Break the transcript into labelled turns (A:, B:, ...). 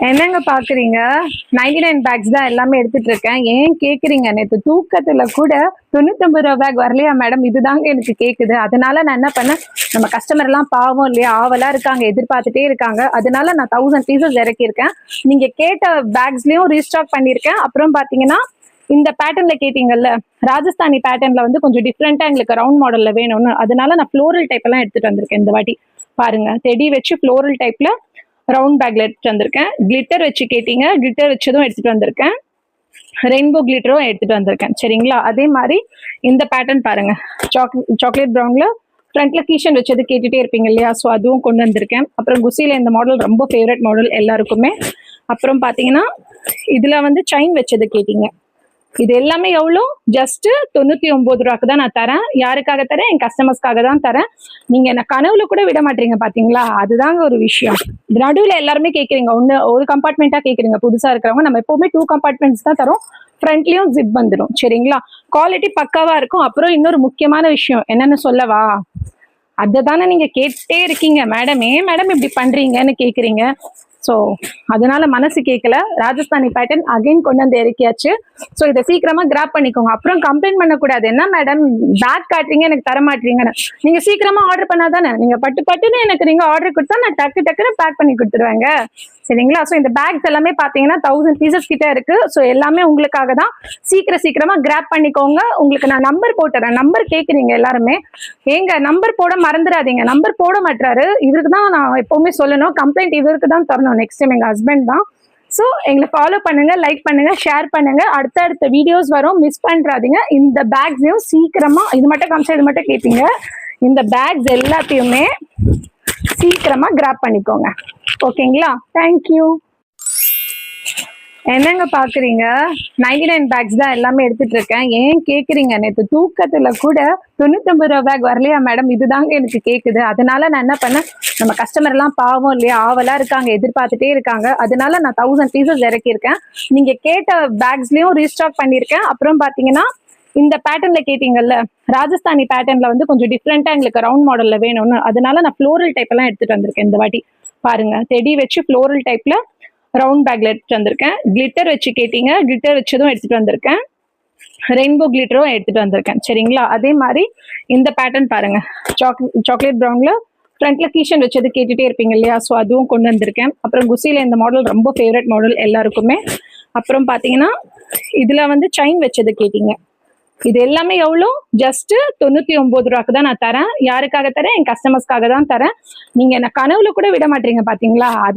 A: என்னங்க பாக்குறீங்க? 99 பேக்ஸ் தான் எல்லாமே எடுத்துட்டு இருக்கேன். ஏன் கேக்குறீங்க? நேத்து தூக்கத்துல கூட ரூ. 99 பேக் வரலையா மேடம்? இதுதாங்க எனக்கு கேக்குது. அதனால நான் என்ன பண்ணேன், நம்ம கஸ்டமர் எல்லாம் பாவம் இல்லையா? ஆவலா இருக்காங்க, எதிர்பார்த்துட்டே இருக்காங்க. அதனால நான் 1000 பீசஸ் இறக்கியிருக்கேன். நீங்க கேட்ட பேக்ஸ்லயும் ரீஸ்டாக் பண்ணியிருக்கேன். அப்புறம் பாத்தீங்கன்னா இந்த பேட்டர்ன்ல கேட்டீங்கல்ல, ராஜஸ்தானி பேட்டர்ன்ல வந்து கொஞ்சம் டிஃப்ரெண்டா எங்களுக்கு ரவுண்ட் மாடல்ல வேணும்னு, அதனால நான் ஃப்ளோரல் டைப் எல்லாம் எடுத்துட்டு வந்திருக்கேன் இந்த வாட்டி. பாருங்க, செடி வச்சு ஃப்ளோரல் டைப்ல ரவுண்ட் பேக்ல எடுத்துட்டு வந்திருக்கேன். கிளிட்டர் வச்சு கேட்டீங்க, கிளிட்டர் வச்சதும் எடுத்துட்டு வந்திருக்கேன். ரெயின்போ கிளிட்டரும் எடுத்துட்டு வந்திருக்கேன். சரிங்களா? அதே மாதிரி இந்த பேட்டர்ன் பாருங்க, சாக்லேட் ப்ரௌன்ல ஃப்ரண்ட்ல கீஷன் வச்சது கேட்டுட்டே இருப்பீங்க இல்லையா? ஸோ அதுவும் கொண்டு வந்திருக்கேன். அப்புறம் குசியில இந்த மாடல் ரொம்ப ஃபேவரட் மாடல் எல்லாருக்குமே. அப்புறம் பாத்தீங்கன்னா இதுல வந்து செயின் வச்சது கேட்டீங்க. இது எல்லாமே எவ்வளோ? ஜஸ்ட் 99 ரூபாய்க்கு தான் நான் தரேன். யாருக்காக தரேன்? என் கஸ்டமர்ஸ்க்காக தான் தரேன். நீங்க என்ன கனவுல கூட விட மாட்டீங்க பாத்தீங்களா? அதுதாங்க ஒரு விஷயம். நடுவுல எல்லாருமே கேக்குறீங்க, ஒரு கம்பார்ட்மெண்டா கேக்குறீங்க. புதுசா இருக்கிறவங்க நம்ம எப்பவுமே 2 கம்பார்ட்மெண்ட்ஸ் தான் தரோம். ஃப்ரண்ட்லயும் ஜிப் வந்துடும். சரிங்களா? குவாலிட்டி பக்காவா இருக்கும். அப்புறம் இன்னொரு முக்கியமான விஷயம் என்னன்னு சொல்லவா? அததானே நீங்க கேட்டே இருக்கீங்க, மேடம் ஏன் மேடம் இப்படி பண்றீங்கன்னு கேக்குறீங்க. ஸோ அதனால மனசு கேட்கல. ராஜஸ்தானி பேட்டர்ன் அகைன் கொண்டு வந்து இறக்கியாச்சு. ஸோ இதை சீக்கிரமா கிராப் பண்ணிக்கோங்க. அப்புறம் கம்ப்ளைண்ட் பண்ணக்கூடாது, என்ன மேடம் பேக் காட்டுறீங்க எனக்கு தர மாட்டீங்கன்னு. நீங்க சீக்கிரமா ஆர்டர் பண்ணாதானே, நீங்க பட்டுன்னு எனக்கு நீங்க ஆர்டர் கொடுத்தா நான் டக்குன்னு பேக் பண்ணி கொடுத்துருவேங்க. சரிங்களா? ஸோ இந்த பேக்ஸ் எல்லாமே பாத்தீங்கன்னா 1000 பீசஸ் கிட்ட இருக்கு. ஸோ எல்லாமே உங்களுக்காக தான். சீக்கிரமா கிராப் பண்ணிக்கோங்க. உங்களுக்கு நான் நம்பர் போட்டுறேன். நம்பர் கேட்குறீங்க எல்லாருமே, ஏங்க நம்பர் போட மறந்துடாதீங்க. நம்பர் போட மாட்டாரு. இவருக்கு தான் நான் எப்பவுமே சொல்லணும், கம்ப்ளைண்ட் இவருக்கு தான் தரணும். நெக்ஸ்ட் டைம் எங்க ஹஸ்பண்ட் தான். ஸோ எங்களை ஃபாலோ பண்ணுங்க, லைக் பண்ணுங்க, ஷேர் பண்ணுங்க. அடுத்த வீடியோஸ் வரும், மிஸ் பண்றாதீங்க. இந்த பேக்ஸையும் சீக்கிரமா, இது மட்டும் காமிச்சா இது மட்டும் கேட்பீங்க, இந்த பேக்ஸ் எல்லாத்தையுமே சீக்கிரமா கிராப் பண்ணிக்கோங்க. ஓகேங்களா? தேங்க்யூ. என்னங்க பாக்குறீங்க? 99 பேக்ஸ் தான் எல்லாமே எடுத்துட்டு இருக்கேன். ஏன் கேக்குறீங்க? நேத்து தூக்கத்துல கூட ரூ. 99 பேக் வரலையா மேடம்? இதுதாங்க எனக்கு கேக்குது. அதனால நான் என்ன பண்ணேன், நம்ம கஸ்டமர் எல்லாம் பாவம் இல்லையா? ஆவலா இருக்காங்க, எதிர்பார்த்துட்டே இருக்காங்க. அதனால நான் 1000 பீசஸ் இறக்கியிருக்கேன். நீங்க கேட்ட பேக்ஸ்லயும் ரீஸ்டாக் பண்ணியிருக்கேன். அப்புறம் பாத்தீங்கன்னா இந்த பேட்டர்ன்ல கேட்டீங்கல்ல, ராஜஸ்தானி பேட்டர்ன்ல வந்து கொஞ்சம் டிஃப்ரெண்டா எங்களுக்கு ரவுண்ட் மாடல்ல வேணும்னு, அதனால நான் ஃப்ளோரல் டைப் எல்லாம் எடுத்துட்டு வந்திருக்கேன் இந்த வாட்டி. பாருங்க, செடி வச்சு ஃப்ளோரல் டைப்ல ரவுண்ட் பேக்ல எடுத்துட்டு வந்திருக்கேன். கிளிட்டர் வச்சு கேட்டீங்க, கிளிட்டர் வச்சதும் எடுத்துட்டு வந்திருக்கேன். ரெயின்போ கிளிட்டரும் எடுத்துட்டு வந்திருக்கேன். சரிங்களா? அதே மாதிரி இந்த பேட்டர்ன் பாருங்க, சாக்லேட் ப்ரௌன்ல ஃப்ரண்ட்ல கீஷன் வச்சது கேட்டுட்டே இருப்பீங்க இல்லையா? ஸோ அதுவும் கொண்டு வந்திருக்கேன். அப்புறம் குசியில இந்த மாடல் ரொம்ப ஃபேவரட் மாடல் எல்லாருக்குமே. அப்புறம் பாத்தீங்கன்னா இதுல வந்து செயின் வச்சது கேட்டீங்க. இது எல்லாமே எவ்வளோ? ஜஸ்ட் 99 ரூபாய்க்கு தான் நான் தரேன். யாருக்காக தரேன்? என் கஸ்டமர்ஸ்க்காக தான் தரேன். நீங்க என்ன கனவுல கூட விட மாட்டீங்க பாத்தீங்களா?